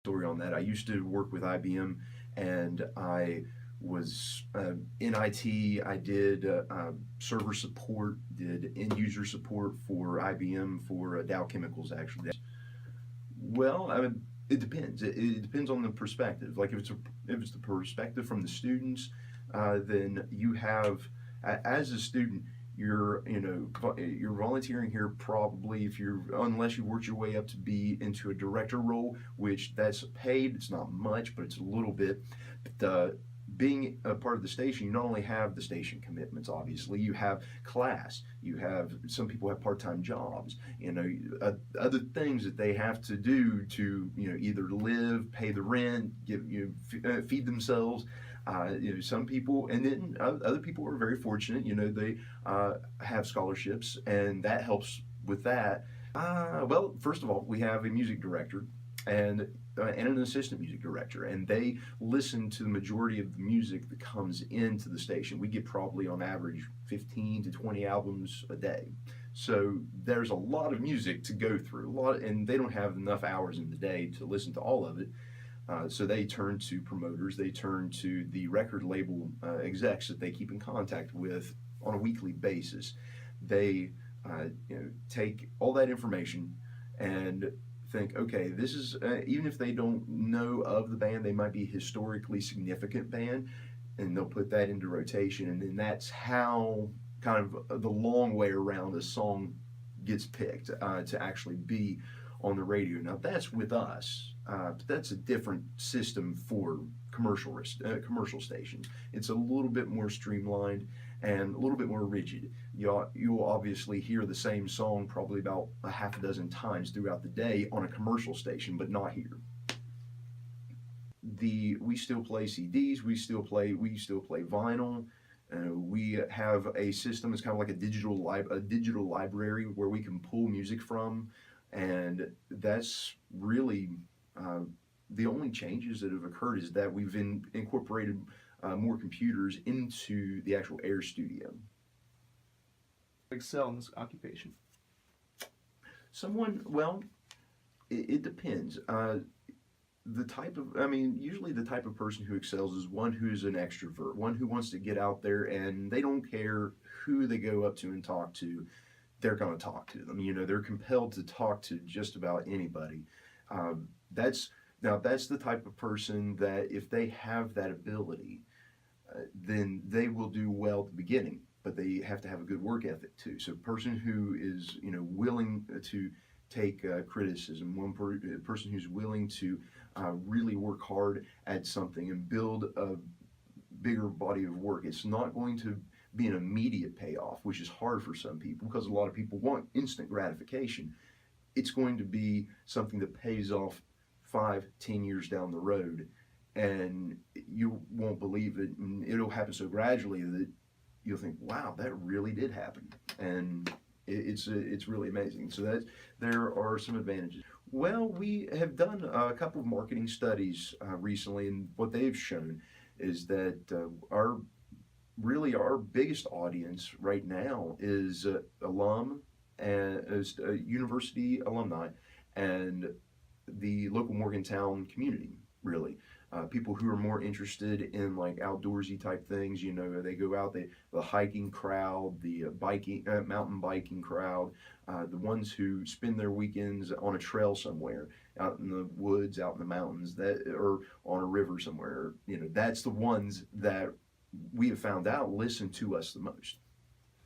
story on that. I used to work with IBM, and I was in IT. I did server support, did end user support for IBM for Dow Chemicals, actually. Well, it depends. It depends on the perspective. Like if it's the perspective from the students, then you have as a student, you're volunteering here probably if you're unless you worked your way up to be into a director role, which that's paid. It's not much, but it's a little bit. But being a part of the station, you not only have the station commitments, obviously, you have class, you have some people have part-time jobs, other things that they have to do to, either live, pay the rent, feed themselves. Some people, and then other people are very fortunate. They have scholarships, and that helps with that. Well, first of all, we have a music director and and an assistant music director, and they listen to the majority of the music that comes into the station. We get probably on average 15 to 20 albums a day. So there's a lot of music to go through, and they don't have enough hours in the day to listen to all of it. So they turn to promoters, they turn to the record label execs that they keep in contact with on a weekly basis. They take all that information and think, okay, this is, even if they don't know of the band, they might be a historically significant band, and they'll put that into rotation, and then that's how kind of the long way around a song gets picked to actually be on the radio. Now that's with us, but that's a different system for commercial stations. It's a little bit more streamlined and a little bit more rigid. You'll obviously hear the same song probably about a half a dozen times throughout the day on a commercial station, but not here. We still play CDs, we still play vinyl. We have a system. It's kind of like a digital library where we can pull music from, and that's really the only changes that have occurred is that we've incorporated more computers into the actual air studio. Excel in this occupation? Well, it depends. Usually the type of person who excels is one who's an extrovert, one who wants to get out there and they don't care who they go up to and talk to, they're going to talk to them. They're compelled to talk to just about anybody. That's the type of person that if they have that ability, then they will do well at the beginning, but they have to have a good work ethic too. So a person who is, willing to take criticism, person who's willing to really work hard at something and build a bigger body of work. It's not going to be an immediate payoff, which is hard for some people because a lot of people want instant gratification. It's going to be something that pays off 5-10 years down the road, and you won't believe it, and it'll happen so gradually that you'll think, wow, that really did happen, and it's really amazing. So there are some advantages. Well, we have done a couple of marketing studies recently, and what they've shown is that our biggest audience right now is university alumni and the local Morgantown community, really. People who are more interested in like outdoorsy type things, they go out, the hiking crowd, the mountain biking crowd, the ones who spend their weekends on a trail somewhere, out in the woods, out in the mountains, or on a river somewhere. That's the ones that we have found out listen to us the most.